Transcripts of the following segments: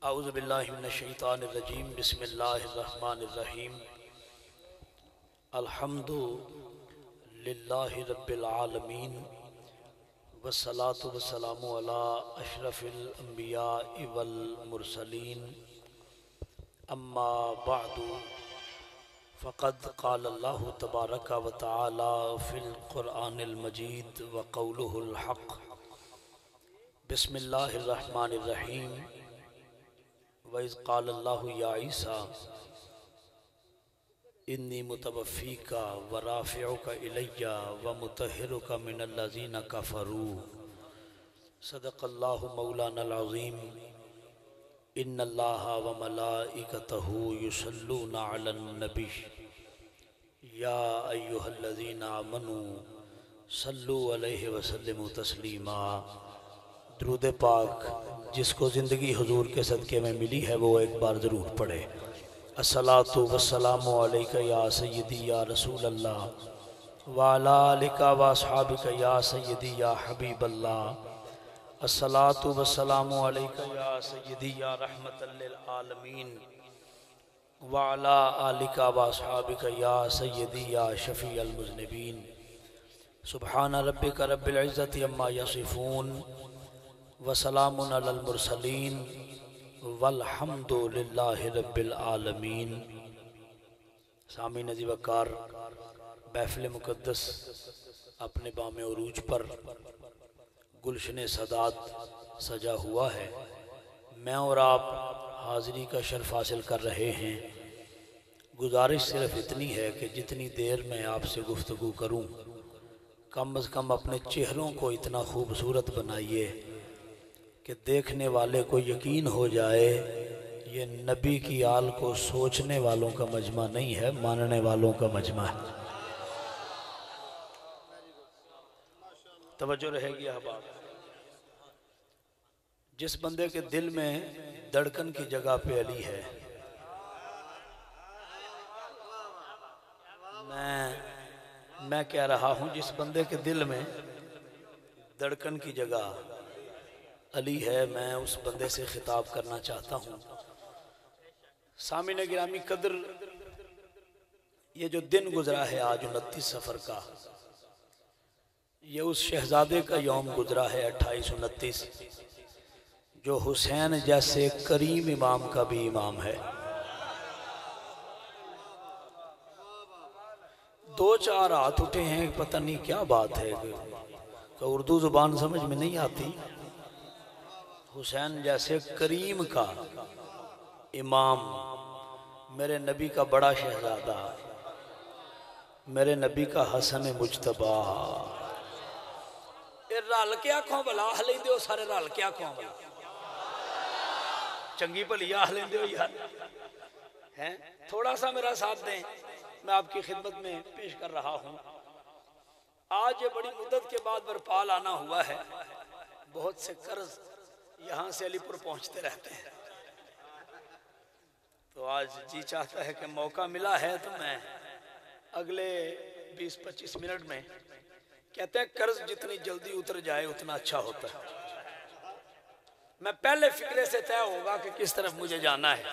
औज़ु बिल्लाहि मिनश शैतानिर रजीम बिस्मिल्लाहिर रहमानिर रहीम अल्हम्दु लिल्लाहि रब्बिल आलमीन वस्सलातु वस्सलामु अला अशरफिल अंबियाइ वल मुरसलीन अम्मा बअदु फ़क़द क़ाल अल्लाहु तबारक व तआला फ़िल क़ुरआनिल मजीद व क़ौलुहुल हक़ बिस्मिल्लाहिर रहमानिर रहीम वइज़ क़ाल अल्लाहु या ईसा इन्नी मुतवफ़्फ़ीका व राफ़िउका इलय्या व मुतहिरुका मिनल लज़ीना कफ़रू सदक़ल्लाहु मौलानल अज़ीम इन्नल्लाहा व मलाइकतहु युसल्लूना अलन नबी या अय्युहल्लज़ीना आमनू सल्लु अलैहि व सल्लिमू तस्लीमा। दुरूद पाक जिसको ज़िंदगी हुजूर के सदक़े में मिली है वो एक बार ज़रूर पढ़े। अस्सलातु वस्सलामु अलैका या सय्यदी या रसूल अल्लाह व अला आलिका व अस्हाबिका या सय्यदी या हबीब अल्लाह। अस्सलातु वस्सलामु अलैका या सय्यदी या रहमतल लिल आलमीन व अला आलिका व अस्हाबिका या सय्यदी या शफ़ीअल मुज़निबीन। सुब्हान रब्बिका रब्बिल इज़्ज़ति अम्मा यसिफून वसलामुन अलल मुरसलीन वल्हम्दुलिल्लाहि रब्बिल आलमीन। सामीन वक़ार महफ़िल मुक़द्दस अपने बामे उरूज पर गुलशन सदात सजा हुआ है। मैं और आप हाज़िरी का शर्फ हासिल कर रहे हैं। गुजारिश सिर्फ इतनी है कि जितनी देर मैं आपसे गुफ्तगू करूं कम अज़ कम अपने चेहरों को इतना खूबसूरत बनाइए कि देखने वाले को यकीन हो जाए ये नबी की आल को सोचने वालों का मजमा नहीं है, मानने वालों का मजमा है। तवज्जो रहेगी अहबाब। जिस बंदे के दिल में धड़कन की जगह पे अली है, मैं कह रहा हूं जिस बंदे के दिल में धड़कन की जगह अली है, मैं उस बंदे से खिताब करना चाहता हूँ। सामीन गिरामी कदर, ये जो दिन गुजरा है आज 29 सफ़र का, ये उस शहजादे का यौम गुजरा है 28-29 जो हुसैन जैसे करीम इमाम का भी इमाम है। 2-4 हाथ उठे हैं, पता नहीं क्या बात है कि उर्दू ज़ुबान समझ में नहीं आती। हुसैन जैसे करीम का इमाम, मेरे नबी का बड़ा शहजादा, मेरे नबी का हसन मुजतबा। रल के आखों भला हले दो सारे, रल के आखों भला चंगी भली आख लें दो यार, हैं थोड़ा सा मेरा साथ दें, मैं आपकी खिदमत में पेश कर रहा हूँ। आज ये बड़ी मुद्दत के बाद बरपाल आना हुआ है। बहुत से कर्ज यहाँ से अलीपुर पहुँचते रहते हैं, तो आज जी चाहता है कि मौका मिला है तो मैं अगले 20-25 मिनट में, कहते हैं कर्ज जितनी जल्दी उतर जाए उतना अच्छा होता है। मैं पहले फिक्रे से तय होगा कि किस तरफ मुझे जाना है।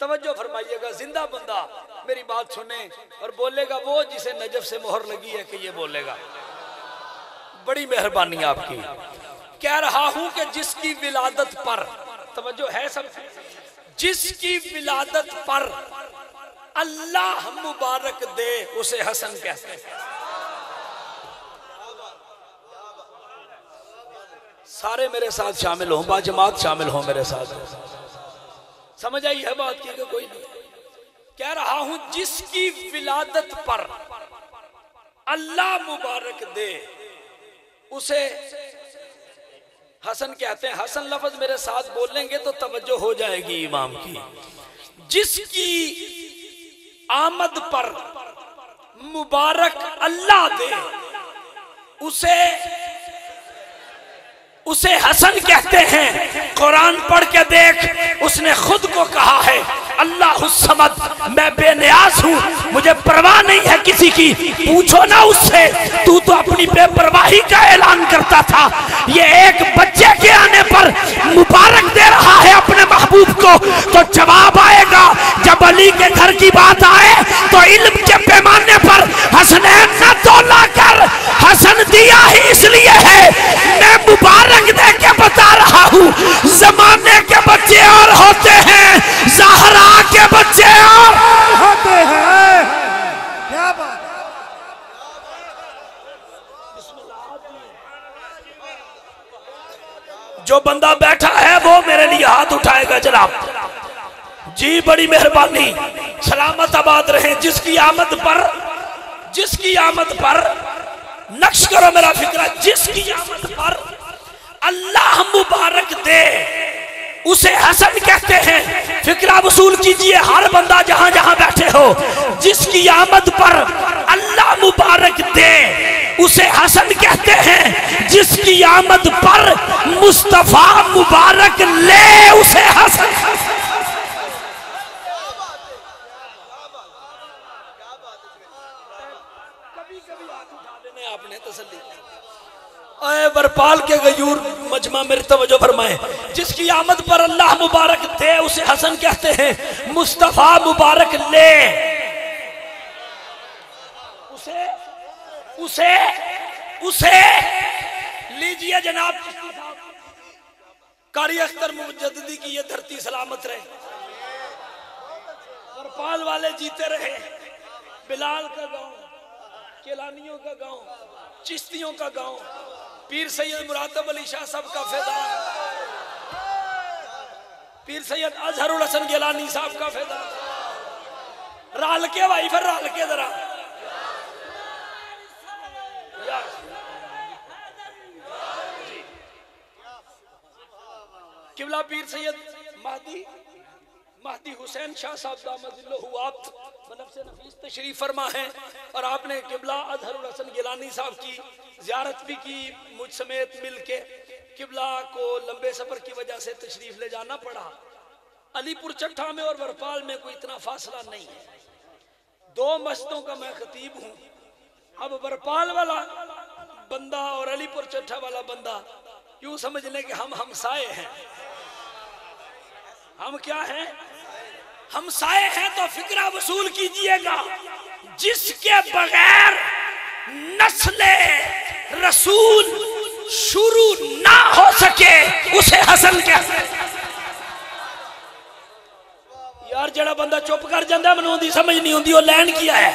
तवज्जो फरमाइएगा, जिंदा बंदा मेरी बात सुने और बोलेगा वो जिसे नजफ से मोहर लगी है कि ये बोलेगा। बड़ी मेहरबानी आपकी। कह रहा हूं कि जिसकी विलादत पर, तवज्जो है सब, जिसकी विलादत पर अल्लाह मुबारक दे उसे हसन कहते हैं। सारे मेरे साथ शामिल हों, बाजमात शामिल हों मेरे साथ। समझ आई है बात की कि कोई नहीं? कह रहा हूं जिसकी विलादत पर अल्लाह मुबारक दे उसे हसन कहते हैं। हसन लफ्ज मेरे साथ बोलेंगे तो तवज्जो हो जाएगी इमाम की। जिसकी आमद पर मुबारक अल्लाह दे उसे हसन कहते हैं। कुरान पढ़ के देख, उसने खुद को कहा है अल्लाहुस्समद, मैं बेनियाज हूँ, मुझे परवाह नहीं है किसी की। पूछो ना उससे, तू तो अपनी बेपरवाही का ऐलान करता था। ये एक बच्चे के आने पर मुबारक दे रहा है अपने महबूब जो बंदा बैठा है वो मेरे लिए हाथ उठाएगा जनाब जी, बड़ी मेहरबानी। सलामत आबाद रहे। जिसकी आमद पर नक्श करो मेरा फिक्रा, जिसकी आमद पर अल्लाह मुबारक दे उसे हसन कहते हैं। फिक्रा वसूल कीजिए हर बंदा जहां जहां बैठे हो, जिसकी आमद पर अल्लाह मुबारक दे उसे हसन कहते हैं। जिसकी आमद पर मुस्तफा मुबारक ले उसे हसन। आपने तसल्ली बरपाल के गयूर मजमा मेरी तवज्जो फरमाए। जिसकी आमद पर अल्लाह मुबारक दे उसे हसन कहते हैं। मुस्तफा मुबारक ले उसे लीजिए जनाब। कारी अख्तर मुजद्दिदी की ये धरती सलामत रहे, बरपाल वाले जीते रहे। बिलाल का गांव, केलानियों का गांव, चिश्तियों का गांव, पीर सैयद मुरातब अली शाह साहब का फैदान, पीर सैयद अजहरुल हसन गिलानी साहब का फैदान। राल के भाई फिर राल के जरा किबला पीर सैयद महदी हुसैन शाह साहब दामद से नफीस तशरीफ फरमा है। और आपने किबला अजहरुल हसन गिलानी साहब की ज़ियारत भी की मुझ समेत मिल के। किबला को लंबे सफर की वजह से तशरीफ ले जाना पड़ा। अलीपुर चट्ठा में और बरपाल में कोई इतना फासला नहीं है, 2 मस्जिदों का मैं खतीब हूँ। अब बरपाल वाला बंदा और अलीपुर चट्ठा वाला बंदा यूं समझ लें कि हम हमसाए हैं। हम क्या हैं? हमसाए हैं। तो फिक्रा वसूल कीजिएगा, जिसके बगैर नस्ले रसूल शुरू ना हो सके उसे हसन कहते हैं। यार जड़ा बंदा चुप कर जाता मैनू उनकी समझ नहीं होती, वो लैन किया है।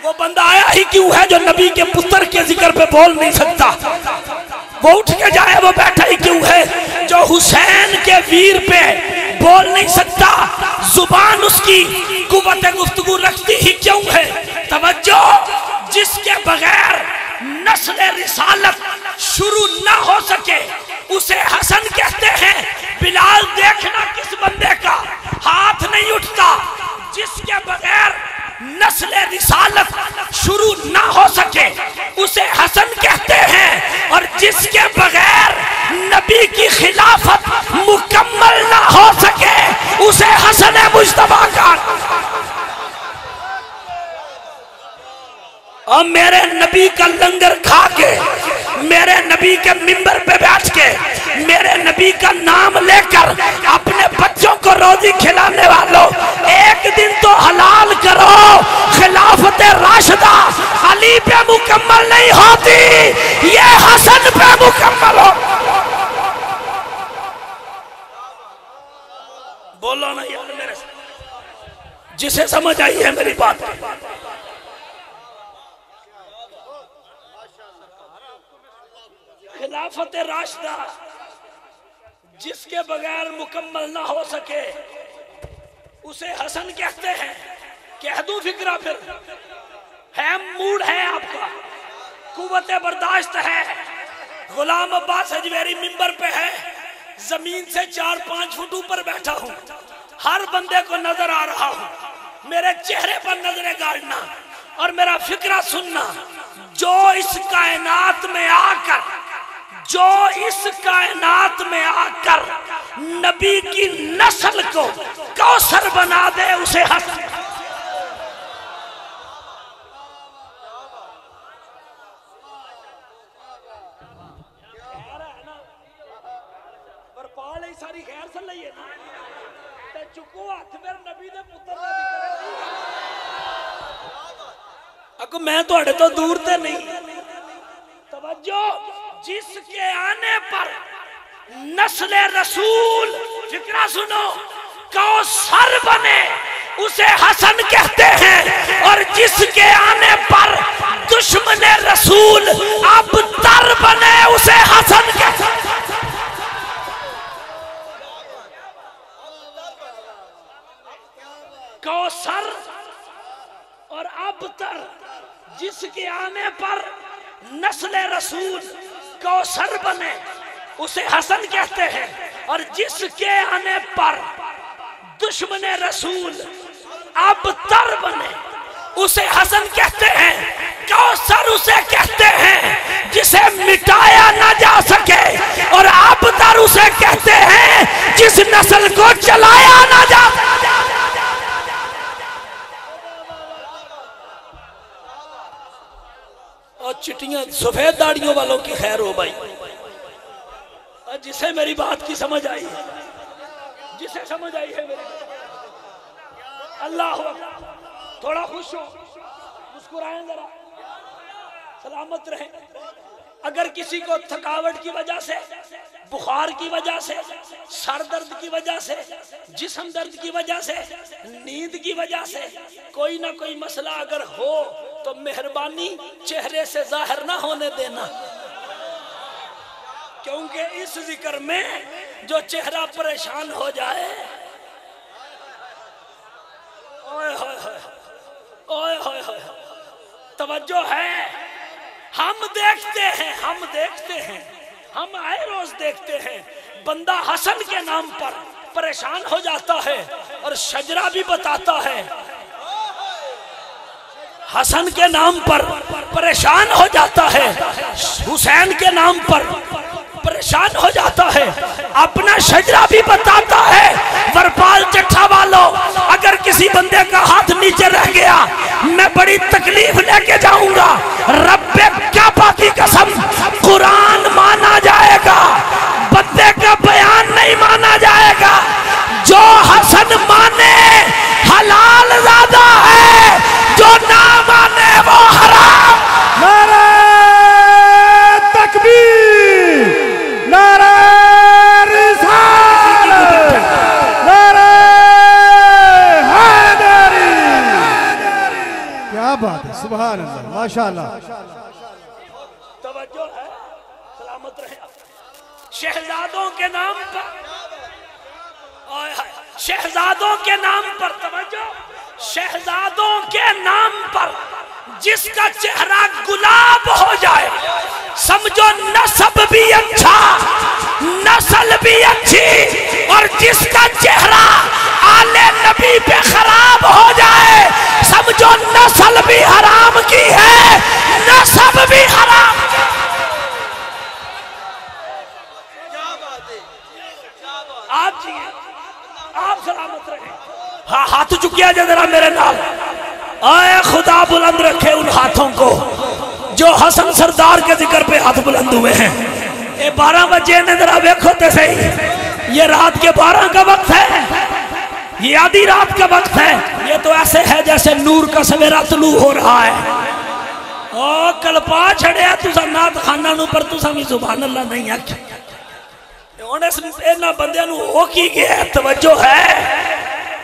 वो बंदा आया ही क्यों है जो नबी के पुत्र के जिक्र पे बोल नहीं सकता? वो उठ के जाए, वो बैठा ही क्यों है जो हुसैन के वीर पे बोल नहीं सकता? जुबान उसकी कुव्वत गुफ्तगू रखती ही क्यों है? तवज्जो, जिसके बगैर नस्ल रिसालत शुरू ना हो सके उसे हसन कहते हैं। बिलाल देखना किस बंदे का हाथ नहीं उठता, जिसके बगैर नस्ल रिसालत शुरू ना हो सके उसे हसन कहते हैं। और जिसके बगैर नबी की खिलाफत मुकम्मल ना हो सके उसे हसन मुज्तबा का। और मेरे नबी का लंगर खा के, मेरे नबी के मिंबर पे बैठ के, मेरे नबी का नाम लेकर अपने बच्चों को रोजी खिलाने वालों, एक दिन तो हलाल करो। खिलाफत राशिदा अली पे मुकम्मल नहीं होती, ये हसन पे मुकम्मल हो। बोलो ना यार, मेरे जिसे समझ आई है मेरी बात। खिलाफत राशिदा जिसके बगैर मुकम्मल ना हो सके उसे हसन कहते हैं। कह दूं फिक्रा फिर है, मूड है आपका, कुव्वत बर्दाश्त है। गुलाम अब्बास अजमेरी मिंबर पे है, जमीन से 4-5 फुट ऊपर बैठा हूं, हर बंदे को नजर आ रहा हूं। मेरे चेहरे पर नजरें गाड़ना और मेरा फिक्रा सुनना। जो इस कायनात में आकर नबी की नस्ल को कौसर बना दे उसे हसन। बरपाल ही सारी खैर से लइए ना ते चुको हाथ मेरे नबी दे पुत्र दा जिक्र अगो मैं तुहाडे तो दूर ते नहीं। तवज्जो, जिसके आने पर नस्ल रसूल, फिक्रा सुनो, कौसर बने उसे हसन कहते हैं। और जिसके आने पर दुश्मन रसूल अब तर बने उसे हसन कहते हैं। अबतर, जिसके आने पर नस्ल रसूल कौसर बने उसे हसन कहते हैं, और जिसके आने पर दुश्मन रसूल अबतर बने उसे हसन कहते हैं। कौसर उसे कहते हैं जिसे मिटाया ना जा सके, और अबतर उसे कहते हैं जिस नस्ल को चलाया ना जा सके। और चिट्टियां सफेद दाढ़ियों वालों की खैर हो भाई, और जिसे मेरी बात की समझ आई है, जिसे समझ आई है मेरी अल्लाह थोड़ा खुश हो, मुस्कुराएं जरा, सलामत रहें। अगर किसी को थकावट की वजह से, बुखार की वजह से, सर दर्द की वजह से, जिस्म दर्द की वजह से, नींद की वजह से कोई ना कोई मसला अगर हो तो मेहरबानी चेहरे से जाहिर ना होने देना, क्योंकि इस जिक्र में जो चेहरा परेशान हो जाए, ओए होए होए ओए होए होए, तवज्जो है। हम देखते हैं, हम आए रोज देखते हैं, बंदा हसन के नाम पर परेशान हो जाता है, और शजरा भी बताता है हसन के नाम पर परेशान हो जाता है, हुसैन के नाम पर परेशान हो जाता है, अपना शजरा भी बताता है। वरपाल चट्ठा वालों, अगर किसी बंदे का हाथ नीचे रह गया, मैं बड़ी तकलीफ लेके जाऊंगा। रब्बे काबा की कसम, कुरान माना जाएगा, बंदे का बयान नहीं माना जाएगा। जो हसन माने हलाल ज़्यादा है, जो ना माने वो हराम। नारे तकबीर, नारे रिसालत, नारे हैदरी। क्या बात है, सुभान अल्लाह, माशाअल्लाह। तवज्जो है, सलामत रहे। शहजादों के नाम पर, शहजादों के नाम पर, तवज्जो, शहजादों के नाम पर जिसका चेहरा गुलाब हो जाए, समझो नसब भी अच्छा, नस्ल भी अच्छी, और जिसका चेहरा आले नबी पे खराब हो जाए, समझो नस्ल भी हराम की है, नसब भी हराम। आप जी, आप सलामत रहे। हाँ, हाथ चुकिया जा जरा मेरे नाम। आए खुदा बुलंद रखे उन हाथों को जो हसन सरदार के जिक्र पे हाथ बुलंद हुए हैं। ये 12 बजे ने, जरा देखो तो सही, ये रात के 12 का वक्त है, ये आधी रात का वक्त है। ये तो ऐसे है जैसे नूर का सवेरा तुलू हो रहा है। ओ कलपा छड़िया तुसा नात खाना नू, पर तुसा भी सुभान अल्लाह नहीं आख्या। इन्हां बंदियां नू हो की गया, तवज्जो है।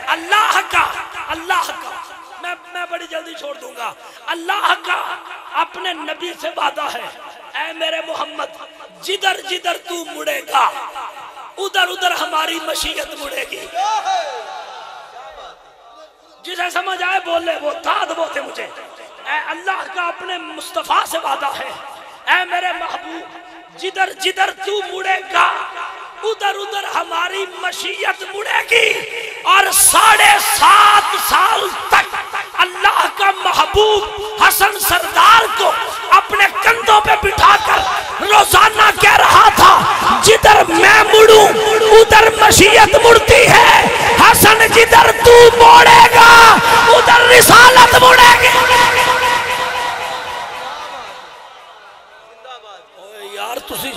अल्लाह का, अल्लाह का, मैं बड़ी जल्दी छोड़ दूंगा। अल्लाह का अपने नबी से वादा है, ऐ मेरे मोहम्मद, जिधर जिधर तू मुड़ेगा उधर उधर हमारी मशीयत मुड़ेगी। जिसे समझ आए बोले, वो दाद बोते मुझे। ऐ अल्लाह का अपने मुस्तफा से वादा है, ऐ मेरे महबूब, जिधर जिधर तू मुड़ेगा उधर उधर हमारी मशीयत मुड़ेगी। और 7.5 साल तक अल्लाह का महबूब हसन सरदार को अपने कंधों पे बिठाकर रोजाना कह रहा था, जिधर मैं मुड़ूं उधर मशीयत मुड़ती है, हसन जिधर तू मोड़ेगा उधर रिसालत मुड़ेगी। यार तुसी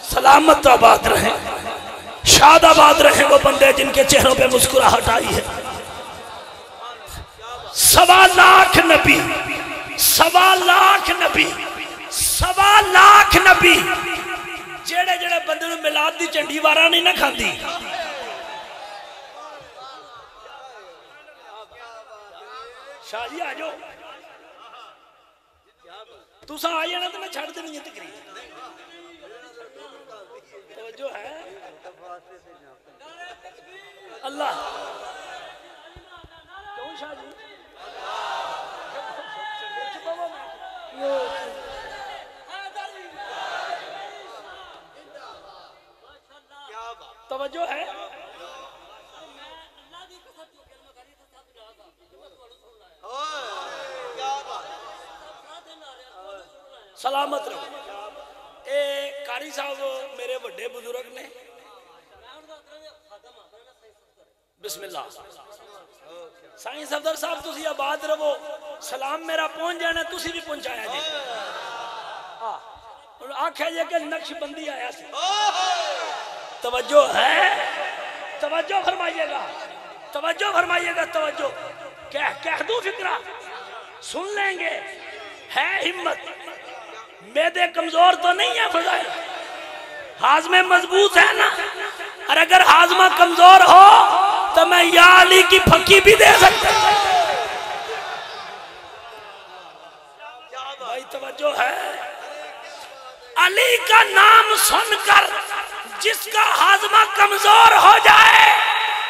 सलामत आबाद रहे, शाद आबाद रहे वो बंदे जिनके चेहरों पे मुस्कुराहट आई है। 1.25 लाख नबी, 1.25 लाख नबी, 1.25 लाख नबी, जेड़े जेड़े बंदे नूं मिलाद दी झंडी वारा नहीं ना खांदी। शाह जी आ जाओ, तुसा आ जाना तो मैं छड़ देनी है तकरीर। तो जो है अल्लाह, क्यों शाह जी तवज्जो है। सलामत रहो। ए कारी साहब मेरे बड़े बुजुर्ग ने, बिस्मिल्लाह। साईं सफदर साहब तुसी आबाद रहो, सलाम मेरा पहुंच जाना, तुसी भी पहुंचाया जी। आख्या जे कि नक्शबंदी आया सी। तवज्जो है, तवज्जो फरमाइएगा, तवज्जो फरमाइएगा, तवज्जो। कह दूं फिक्रा, सुन लेंगे। है हिम्मत, मेदे कमजोर तो नहीं है, फजाइल हाजमे मजबूत है ना। और अगर हाजमा कमजोर हो तो मैं या अली की फक्की भी दे सकता हूं। भाई तवज्जो है। अली का नाम सुनकर जिसका हाजमा कमजोर हो जाए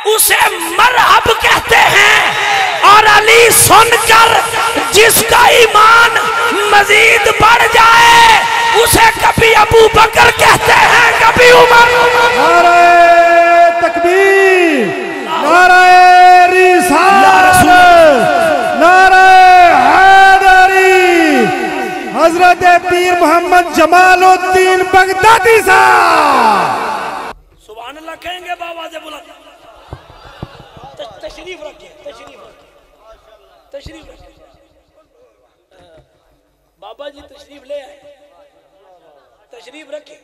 उसे मरहब कहते हैं, और अली सुनकर जिसका ईमान मजीद बढ़ जाए उसे कभी अबू बकर कहते हैं, कभी उमर। नारे तकबीर, नारे रिसालत, नारे हैदरी, हजरत पीर मोहम्मद जमालुद्दीन बगदादी साहब। सुभान अल्लाह कहेंगे बाबा से बुलंद। तशरीफ रखिए, तशरीफ रखिए, तशरीफ रखिए। बाबा जी तशरीफ ले आए, तशरीफ रखिए।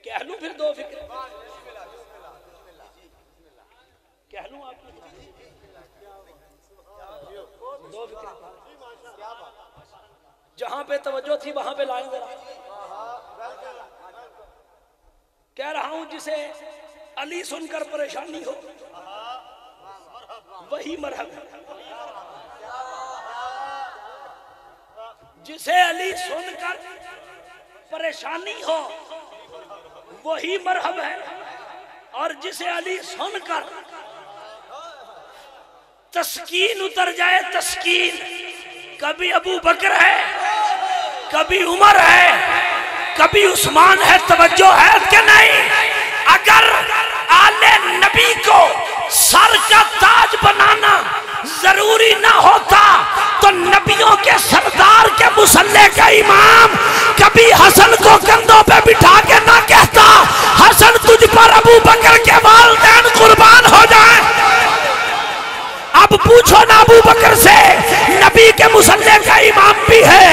कह लूं फिर दो फिक्र, कह लूं आपको दो फिक्र। जहां पे तवज्जो थी वहां पे लाएं जरा। कह रहा हूं जिसे अली सुनकर परेशानी हो वही मरहब है। जिसे अली सुनकर परेशानी हो वही मरहब है, और जिसे अली सुनकर तस्कीन उतर जाए, तस्कीन, कभी अबू बकर है, कभी उमर है, कभी उस्मान है। तवज्जो है कि नहीं? अगर आले नबी को सर का ताज बनाना जरूरी ना होता तो नबियों के सरदार के मुसल्ले का इमाम कभी हसन को कंधों पे बिठा के ना कहता, हसन तुझ पर अबू बकर के वालिदैन कुर्बान हो जाएं। अब पूछो ना अबू बकर से, नबी के मुसल्ले का इमाम भी है,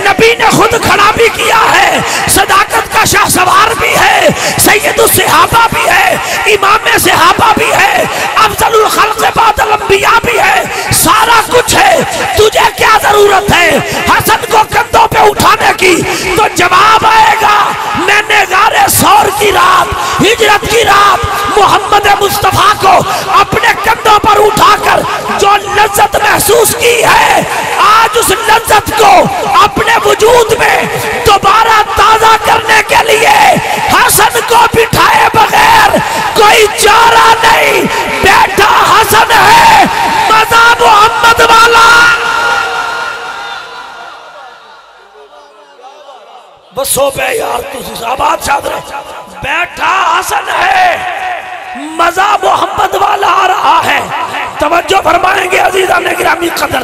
नबी ने खुद खड़ा भी किया है, सदाकत का शाहसवार भी है, सैयदुस सहाबा भी है, इमाम सहाबा भी है, अफजलुल खल्क़ बादल अंबिया भी है, सारा कुछ है। तुझे क्या जरूरत है हसन को कंधों पे उठाने की? तो जवाब आएगा, मैंने गारे सौर की रात, हिजरत की रात, मोहम्मद मुस्तफा को अपने कंधों पर उठाकर जो लज्जत महसूस की है, आज उस लज्जत को अपने वजूद में दोबारा ताजा करने के लिए हसन को बिठाए बगैर कोई चारा नहीं। बेटा हसन है, मजा मोहम्मद वाला। बसो पे यार तुझे आबाद चादर। बैठा हसन है, मजा मोहम्मद वाला आ रहा है। तवज्जो फरमाएंगे अजीजा ने गिरामी कदर।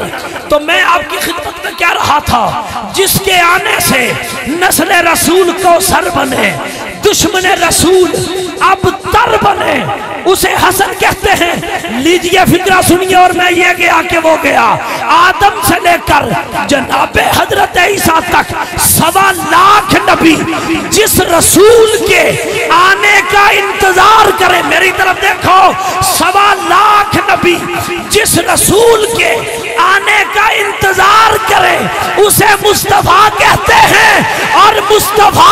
तो मैं आपकी खिदमत में कह रहा था, जिसके आने से नस्ल रसूल को सर बने, दुश्मन रसूल अब तर बने, उसे हसन कहते हैं। लीजिए फिक्रा सुनिए, और मैं ये गया कि वो गया। आदम से लेकर जनाबे हजरत ईसा तक 1.25 लाख नबी जिस रसूल के आने का इंतजार करें, मेरी तरफ देखो, 1.25 लाख नबी जिस रसूल के आने का इंतजार करे उसे मुस्तफा कहते हैं, और मुस्तफा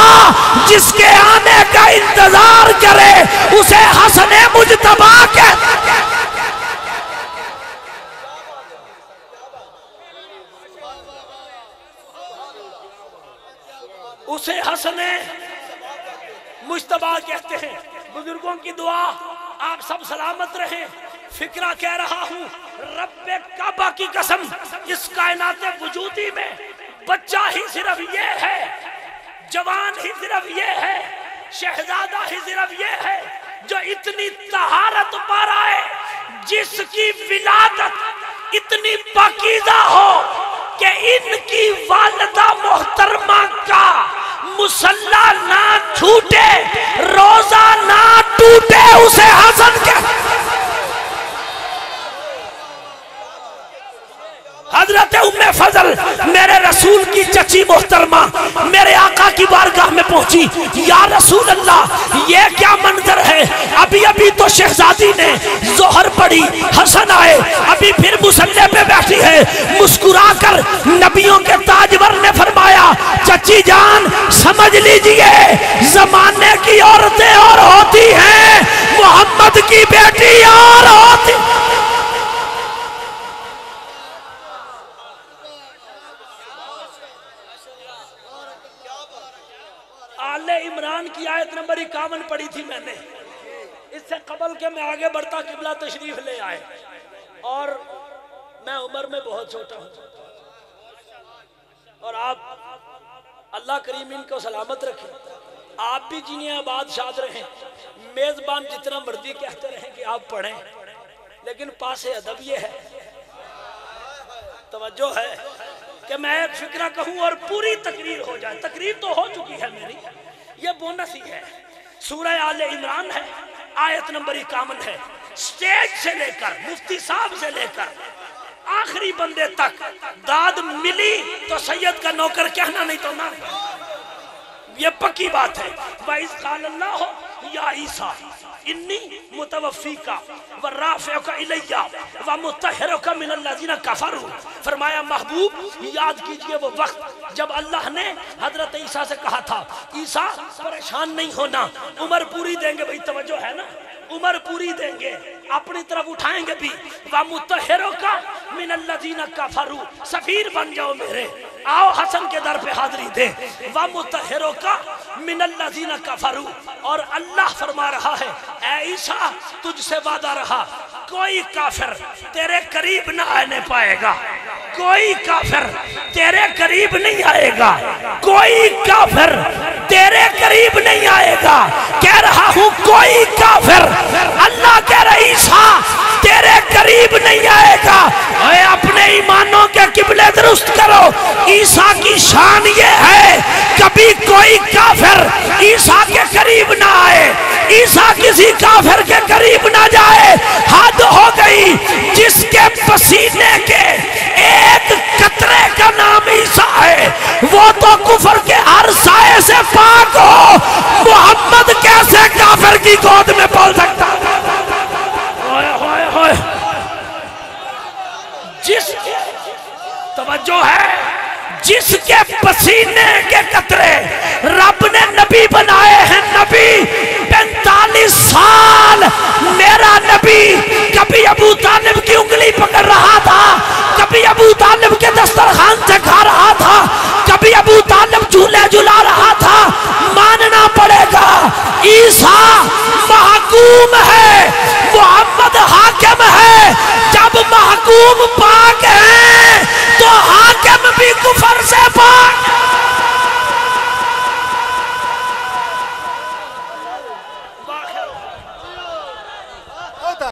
जिसके आने का इंतजार करे उसे हसने मुजतबा कहते हैं। उसे हसने मुजतबा कहते हैं। बुजुर्गों की दुआ, आप सब सलामत रहें। फिक्रा कह रहा हूं, रब्बे काबा की कसम, इस कायनात वजूदी में बच्चा ही सिर्फ ये है जवान ही सिर्फ ये है, शहजादा ही सिर्फ ये है जो इतनी तहारत पा रहा है, जिसकी विलादत इतनी पाकीज़ा हो कि इनकी वालिदा मोहतरमा का मुसल्ला ना छूटे, रोजा ना टूटे, उसे हसन के हजरत उम्मे फजल मेरे रसूल की चची मोहतरमा मेरे आका की बारगाह में पहुंची। या रसूल अल्लाह, ये क्या मंजर है? अभी अभी तो शहजादी ने जोहर पढ़ी, हसन आए, अभी फिर मुसल्ले पे बैठी है। मुस्कुराकर नबियों के ताजवर ने फरमाया, चची जान समझ लीजिए, जमाने की औरतें और होती हैं, मोहम्मद की बेटी और होती। आले इमरान की आयत नंबर 51 पढ़ी थी मैंने। इससे कबल के मैं आगे बढ़ता किबला तशरीफ ले आए, और मैं उम्र में बहुत छोटा हूं, और आप अल्लाह करीम इनको सलामत रखे, आप भी जिन्हें आबाद शाद रहें। मेजबान जितना मर्जी कहते रहें कि आप पढ़ें, लेकिन पासे अदब ये है, तवज्जो है कि मैं एक फिक्रा कहूं और पूरी तकरीर हो जाए। तकरीर तो हो चुकी है मेरी, ये बोनस ही है। सूरह आले इमरान है, आयत नंबर 51 है। स्टेज से लेकर मुफ्ती साहब से लेकर आखिरी बंदे तक दाद मिली तो सैयद का नौकर कहना, नहीं तो ना, ये पक्की बात है। वाइस काल अल्लाह या ईसा इन्नी मुतवफ़्फ़ीका व राफ़िउका इलैया व मुत्तहिरुका मिनल लज़ीना कफ़रू। फरमाया महबूब याद कीजिए वो वक्त जब अल्लाह ने हजरत ईसा से कहा था, ईसा परेशान नहीं होना, उम्र पूरी देंगे। भाई तवज्जो है ना, उम्र पूरी देंगे, अपनी तरफ उठाएंगे भी। व मुत्तहिरुका मिनल लज़ीना कफ़रू, सफीर बन जाओ मेरे, आओ हसन के दर पे हाजिरी दे। व मुत्तहिरुका मिनल लज़ीना कफ़रू, और अल्लाह फरमा रहा है, ऐ ईसा तुझसे वादा रहा, कोई काफिर तेरे करीब ना आने पाएगा, कोई काफिर तेरे करीब नहीं आएगा, कोई काफिर तेरे करीब नहीं आएगा। कह रहा हूं कोई काफिर, अल्लाह कह रही ईसा तेरे करीब नहीं आएगा। ओए अपने ईमानों के किबले दुरुस्त करो। ईसा की शान ये है, कभी कोई काफिर ईसा के करीब ना आए, ईसा किसी काफिर के करीब ना जाए। हद हो गई, जिसके पसीने के एक कतरे का नाम ईसा है, वो तो कुफर के हर साए से पाक हो। मोहम्मद कैसे काफिर की गोद में पल सकता? जिसके तवज्जो है, जिसके पसीने के कतरे रब ने नबी बनाए हैं। नबी 45 साल मेरा नबी कभी अबू तालिब की उंगली पकड़ रहा था, कभी अबू तालिब के दस्तरखान से खा रहा था, कभी अबू तालिब झूले झुला रहा था। मानना पड़ेगा, ईसा महकूम है, मोहम्मद हाकिम है। जब महकूम पाक है तो हाकिम भी कुफर